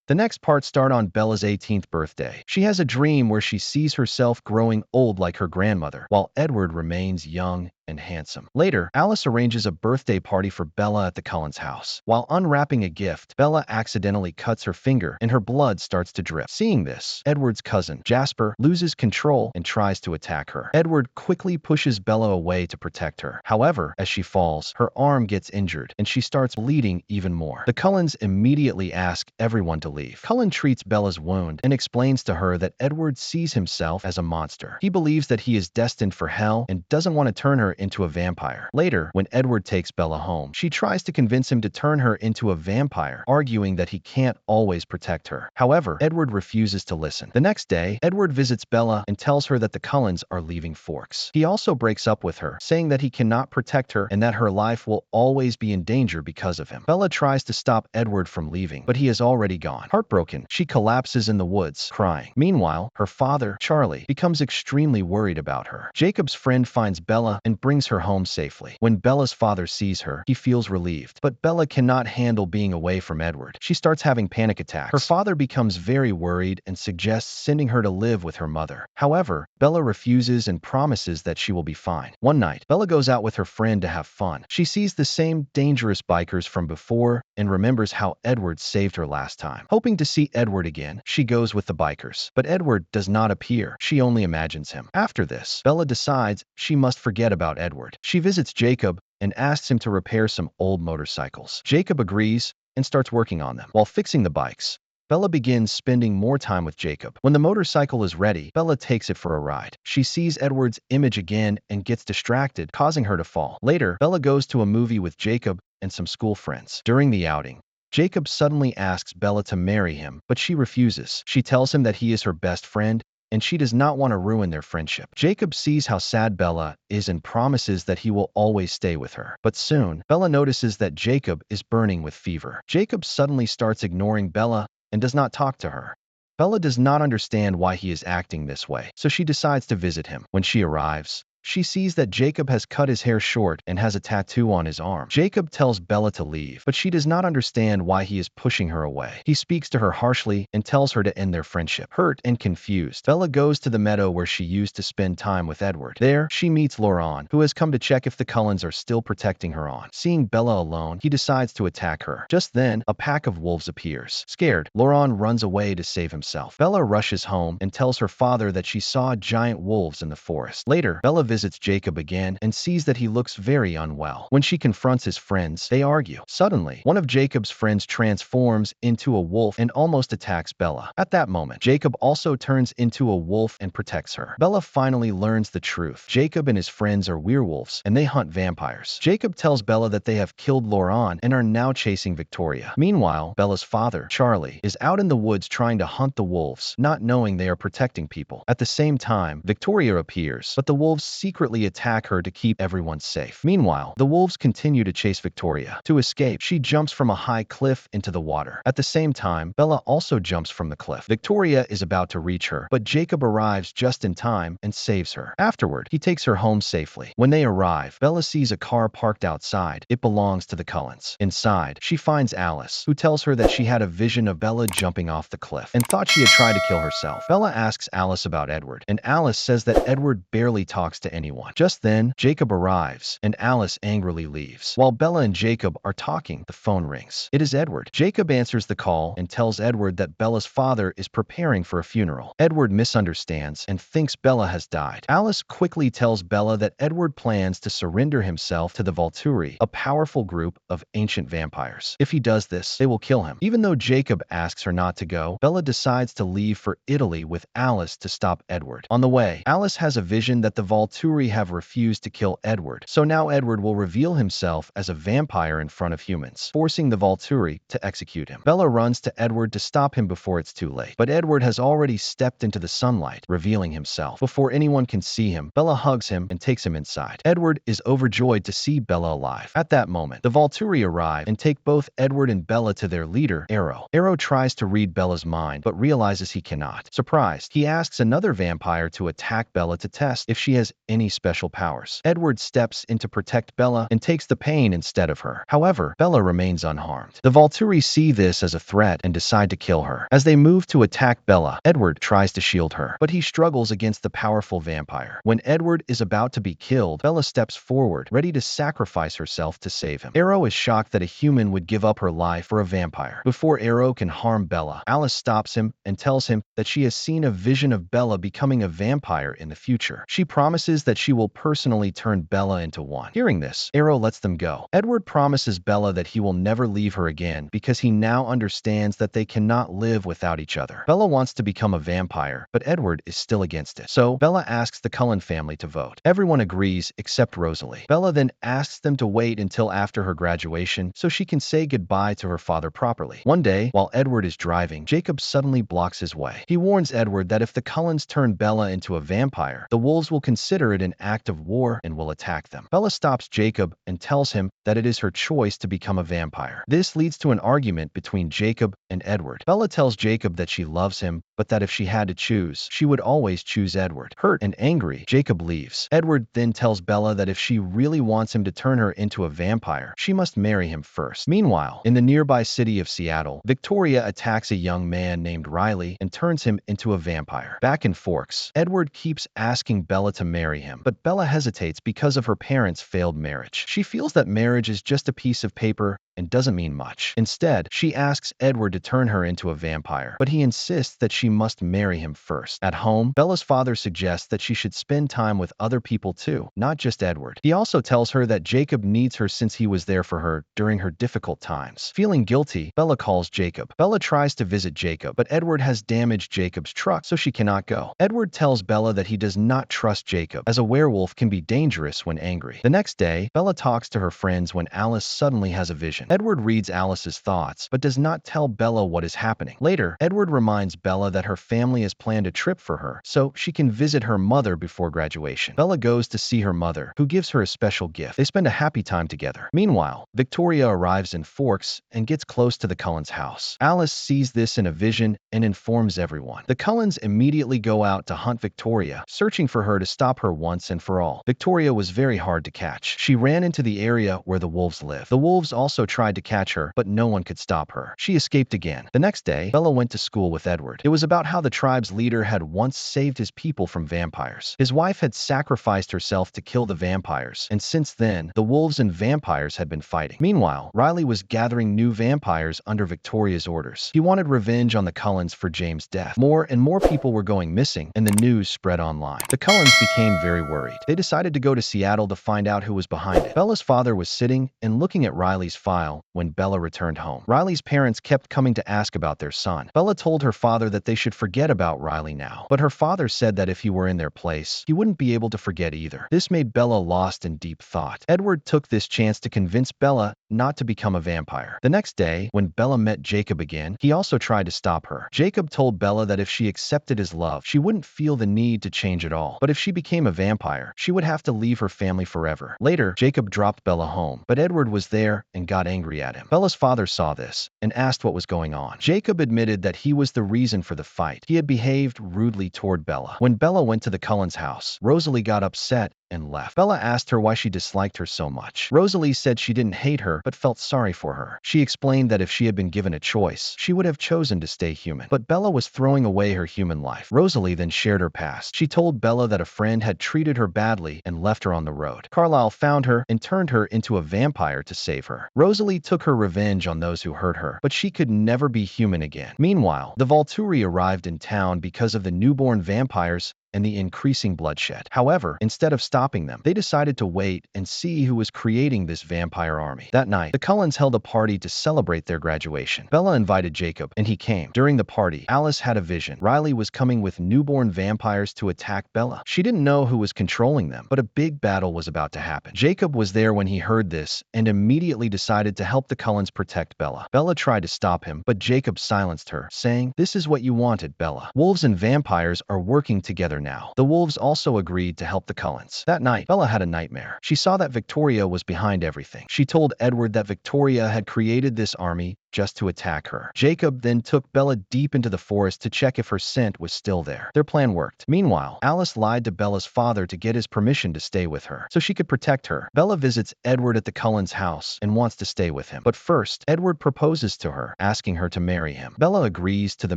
The next part starts on Bella's 18th birthday. She has a dream where she sees herself growing old like her grandmother, while Edward remains young and handsome. Later, Alice arranges a birthday party for Bella at the Cullins house. While unwrapping a gift, Bella accidentally cuts her finger and her blood starts to drip. Seeing this, Edward's cousin, Jasper, loses control and tries to attack her. Edward quickly pushes Bella away to protect her. However, as she falls, her arm gets injured and she starts bleeding even more. The Cullins immediately ask everyone to leave. Cullen treats Bella's wound and explains to her that Edward sees himself as a monster. He believes that he is destined for hell and doesn't want to turn her into a vampire. Later, when Edward takes Bella home, she tries to convince him to turn her into a vampire, arguing that he can't always protect her. However, Edward refuses to listen. The next day, Edward visits Bella and tells her that the Cullins are leaving Forks. He also breaks up with her, saying that he cannot protect her and that her life will always be in danger because of him. Bella tries to stop Edward from leaving, but he is already gone. Heartbroken, she collapses in the woods, crying. Meanwhile, her father, Charlie, becomes extremely worried about her. Jacob's friend finds Bella and brings her home safely. When Bella's father sees her, he feels relieved, but Bella cannot handle being away from Edward. She starts having panic attacks. Her father becomes very worried and suggests sending her to live with her mother. However, Bella refuses and promises that she will be fine. One night, Bella goes out with her friend to have fun. She sees the same dangerous bikers from before and remembers how Edward saved her last time. Hoping to see Edward again, she goes with the bikers. But Edward does not appear. She only imagines him. After this, Bella decides she must forget about Edward. She visits Jacob and asks him to repair some old motorcycles. Jacob agrees and starts working on them. While fixing the bikes, Bella begins spending more time with Jacob. When the motorcycle is ready, Bella takes it for a ride. She sees Edward's image again and gets distracted, causing her to fall. Later, Bella goes to a movie with Jacob and some school friends. During the outing, Jacob suddenly asks Bella to marry him, but she refuses. She tells him that he is her best friend and she does not want to ruin their friendship. Jacob sees how sad Bella is and promises that he will always stay with her. But soon, Bella notices that Jacob is burning with fever. Jacob suddenly starts ignoring Bella and does not talk to her. Bella does not understand why he is acting this way, so she decides to visit him. When she arrives, she sees that Jacob has cut his hair short and has a tattoo on his arm. Jacob tells Bella to leave, but she does not understand why he is pushing her away. He speaks to her harshly and tells her to end their friendship. Hurt and confused, Bella goes to the meadow where she used to spend time with Edward. There, she meets Laurent, who has come to check if the Cullins are still protecting her on. Seeing Bella alone, he decides to attack her. Just then, a pack of wolves appears. Scared, Laurent runs away to save himself. Bella rushes home and tells her father that she saw giant wolves in the forest. Later, Bella visits Jacob again and sees that he looks very unwell. When she confronts his friends, they argue. Suddenly, one of Jacob's friends transforms into a wolf and almost attacks Bella. At that moment, Jacob also turns into a wolf and protects her. Bella finally learns the truth. Jacob and his friends are werewolves and they hunt vampires. Jacob tells Bella that they have killed Laurent and are now chasing Victoria. Meanwhile, Bella's father, Charlie, is out in the woods trying to hunt the wolves, not knowing they are protecting people. At the same time, Victoria appears, but the wolves secretly attack her to keep everyone safe. Meanwhile, the wolves continue to chase Victoria. To escape, she jumps from a high cliff into the water. At the same time, Bella also jumps from the cliff. Victoria is about to reach her, but Jacob arrives just in time and saves her. Afterward, he takes her home safely. When they arrive, Bella sees a car parked outside. It belongs to the Cullins. Inside, she finds Alice, who tells her that she had a vision of Bella jumping off the cliff and thought she had tried to kill herself. Bella asks Alice about Edward, and Alice says that Edward barely talks to anyone. Just then, Jacob arrives, and Alice angrily leaves. While Bella and Jacob are talking, the phone rings. It is Edward. Jacob answers the call and tells Edward that Bella's father is preparing for a funeral. Edward misunderstands and thinks Bella has died. Alice quickly tells Bella that Edward plans to surrender himself to the Volturi, a powerful group of ancient vampires. If he does this, they will kill him. Even though Jacob asks her not to go, Bella decides to leave for Italy with Alice to stop Edward. On the way, Alice has a vision that the Volturi have refused to kill Edward, so now Edward will reveal himself as a vampire in front of humans, forcing the Volturi to execute him. Bella runs to Edward to stop him before it's too late, but Edward has already stepped into the sunlight, revealing himself. Before anyone can see him, Bella hugs him and takes him inside. Edward is overjoyed to see Bella alive. At that moment, the Volturi arrive and take both Edward and Bella to their leader, Arrow. Arrow tries to read Bella's mind, but realizes he cannot. Surprised, he asks another vampire to attack Bella to test if she has any special powers. Edward steps in to protect Bella and takes the pain instead of her. However, Bella remains unharmed. The Volturi see this as a threat and decide to kill her. As they move to attack Bella, Edward tries to shield her, but he struggles against the powerful vampire. When Edward is about to be killed, Bella steps forward, ready to sacrifice herself to save him. Arrow is shocked that a human would give up her life for a vampire. Before Arrow can harm Bella, Alice stops him and tells him that she has seen a vision of Bella becoming a vampire in the future. She promises that she will personally turn Bella into one. Hearing this, Arrow lets them go. Edward promises Bella that he will never leave her again because he now understands that they cannot live without each other. Bella wants to become a vampire, but Edward is still against it. So Bella asks the Cullin family to vote. Everyone agrees except Rosalie. Bella then asks them to wait until after her graduation so she can say goodbye to her father properly. One day, while Edward is driving, Jacob suddenly blocks his way. He warns Edward that if the Cullins turn Bella into a vampire, the wolves will consider it an act of war and will attack them. Bella stops Jacob and tells him that it is her choice to become a vampire. This leads to an argument between Jacob and Edward. Bella tells Jacob that she loves him, but that if she had to choose, she would always choose Edward. Hurt and angry, Jacob leaves. Edward then tells Bella that if she really wants him to turn her into a vampire, she must marry him first. Meanwhile, in the nearby city of Seattle, Victoria attacks a young man named Riley and turns him into a vampire. Back in Forks, Edward keeps asking Bella to marry him, but Bella hesitates because of her parents' failed marriage. She feels that marriage is just a piece of paper and doesn't mean much. Instead, she asks Edward to turn her into a vampire, but he insists that she must marry him first. At home, Bella's father suggests that she should spend time with other people too, not just Edward. He also tells her that Jacob needs her since he was there for her during her difficult times. Feeling guilty, Bella calls Jacob. Bella tries to visit Jacob, but Edward has damaged Jacob's truck, so she cannot go. Edward tells Bella that he does not trust Jacob, as a werewolf can be dangerous when angry. The next day, Bella talks to her friends when Alice suddenly has a vision. Edward reads Alice's thoughts, but does not tell Bella what is happening. Later, Edward reminds Bella that her family has planned a trip for her, so she can visit her mother before graduation. Bella goes to see her mother, who gives her a special gift. They spend a happy time together. Meanwhile, Victoria arrives in Forks and gets close to the Cullins' house. Alice sees this in a vision and informs everyone. The Cullins immediately go out to hunt Victoria, searching for her to stop her once and for all. Victoria was very hard to catch. She ran into the area where the wolves live. The wolves also tried to catch her, but no one could stop her. She escaped again. The next day, Bella went to school with Edward. It was about how the tribe's leader had once saved his people from vampires. His wife had sacrificed herself to kill the vampires, and since then, the wolves and vampires had been fighting. Meanwhile, Riley was gathering new vampires under Victoria's orders. He wanted revenge on the Cullins for James' death. More and more people were going missing, and the news spread online. The Cullins became very worried. They decided to go to Seattle to find out who was behind it. Bella's father was sitting and looking at Riley's file when Bella returned home. Riley's parents kept coming to ask about their son. Bella told her father that they should forget about Riley now, but her father said that if he were in their place, he wouldn't be able to forget either. This made Bella lost in deep thought. Edward took this chance to convince Bella not to become a vampire. The next day, when Bella met Jacob again, he also tried to stop her. Jacob told Bella that if she accepted his love, she wouldn't feel the need to change at all. But if she became a vampire, she would have to leave her family forever. Later, Jacob dropped Bella home, but Edward was there and got angry at him. Bella's father saw this and asked what was going on. Jacob admitted that he was the reason for the fight. He had behaved rudely toward Bella. When Bella went to the Cullins' house, Rosalie got upset and left. Bella asked her why she disliked her so much. Rosalie said she didn't hate her, but felt sorry for her. She explained that if she had been given a choice, she would have chosen to stay human. But Bella was throwing away her human life. Rosalie then shared her past. She told Bella that a friend had treated her badly and left her on the road. Carlisle found her and turned her into a vampire to save her. Rosalie took her revenge on those who hurt her, but she could never be human again. Meanwhile, the Volturi arrived in town because of the newborn vampires and the increasing bloodshed. However, instead of stopping them, they decided to wait and see who was creating this vampire army. That night, the Cullins held a party to celebrate their graduation. Bella invited Jacob, and he came. During the party, Alice had a vision. Riley was coming with newborn vampires to attack Bella. She didn't know who was controlling them, but a big battle was about to happen. Jacob was there when he heard this and immediately decided to help the Cullins protect Bella. Bella tried to stop him, but Jacob silenced her, saying, "This is what you wanted, Bella. Wolves and vampires are working together now." The wolves also agreed to help the Cullins. That night, Bella had a nightmare. She saw that Victoria was behind everything. She told Edward that Victoria had created this army just to attack her. Jacob then took Bella deep into the forest to check if her scent was still there. Their plan worked. Meanwhile, Alice lied to Bella's father to get his permission to stay with her, so she could protect her. Bella visits Edward at the Cullins' house and wants to stay with him. But first, Edward proposes to her, asking her to marry him. Bella agrees to the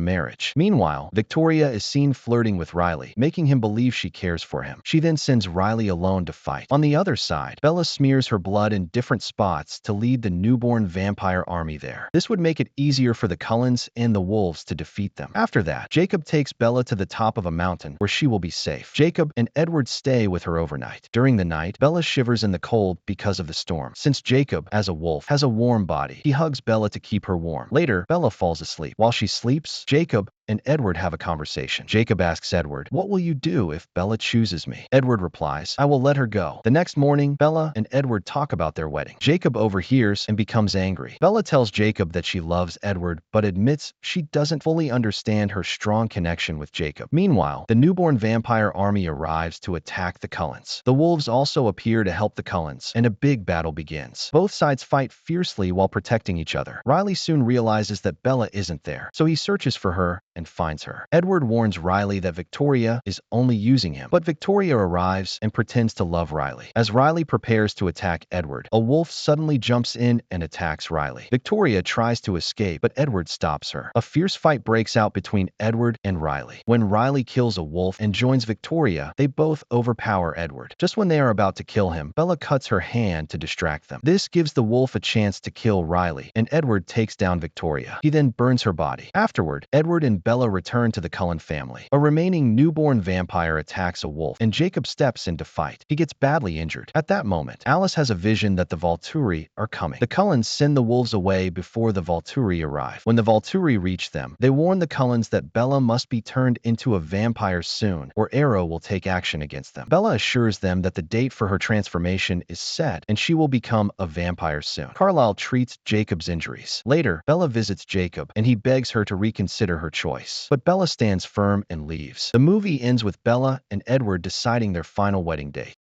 marriage. Meanwhile, Victoria is seen flirting with Riley, making him believe she cares for him. She then sends Riley alone to fight. On the other side, Bella smears her blood in different spots to lead the newborn vampire army there. This would make it easier for the Cullins and the wolves to defeat them. After that, Jacob takes Bella to the top of a mountain where she will be safe. Jacob and Edward stay with her overnight. During the night, Bella shivers in the cold because of the storm. Since Jacob, as a wolf, has a warm body, he hugs Bella to keep her warm. Later, Bella falls asleep. While she sleeps, Jacob and Edward have a conversation. Jacob asks Edward, "What will you do if Bella chooses me?" Edward replies, "I will let her go." The next morning, Bella and Edward talk about their wedding. Jacob overhears and becomes angry. Bella tells Jacob that she loves Edward, but admits she doesn't fully understand her strong connection with Jacob. Meanwhile, the newborn vampire army arrives to attack the Cullins. The wolves also appear to help the Cullins, and a big battle begins. Both sides fight fiercely while protecting each other. Riley soon realizes that Bella isn't there, so he searches for her and finds her. Edward warns Riley that Victoria is only using him, but Victoria arrives and pretends to love Riley. As Riley prepares to attack Edward, a wolf suddenly jumps in and attacks Riley. Victoria tries to escape, but Edward stops her. A fierce fight breaks out between Edward and Riley. When Riley kills a wolf and joins Victoria, they both overpower Edward. Just when they are about to kill him, Bella cuts her hand to distract them. This gives the wolf a chance to kill Riley, and Edward takes down Victoria. He then burns her body. Afterward, Edward and Bella return to the Cullen family. A remaining newborn vampire attacks a wolf, and Jacob steps in to fight. He gets badly injured. At that moment, Alice has a vision that the Volturi are coming. The Cullens send the wolves away before the Volturi arrive. When the Volturi reach them, they warn the Cullens that Bella must be turned into a vampire soon, or Arrow will take action against them. Bella assures them that the date for her transformation is set, and she will become a vampire soon. Carlisle treats Jacob's injuries. Later, Bella visits Jacob, and he begs her to reconsider her choice. But Bella stands firm and leaves. The movie ends with Bella and Edward deciding their final wedding date.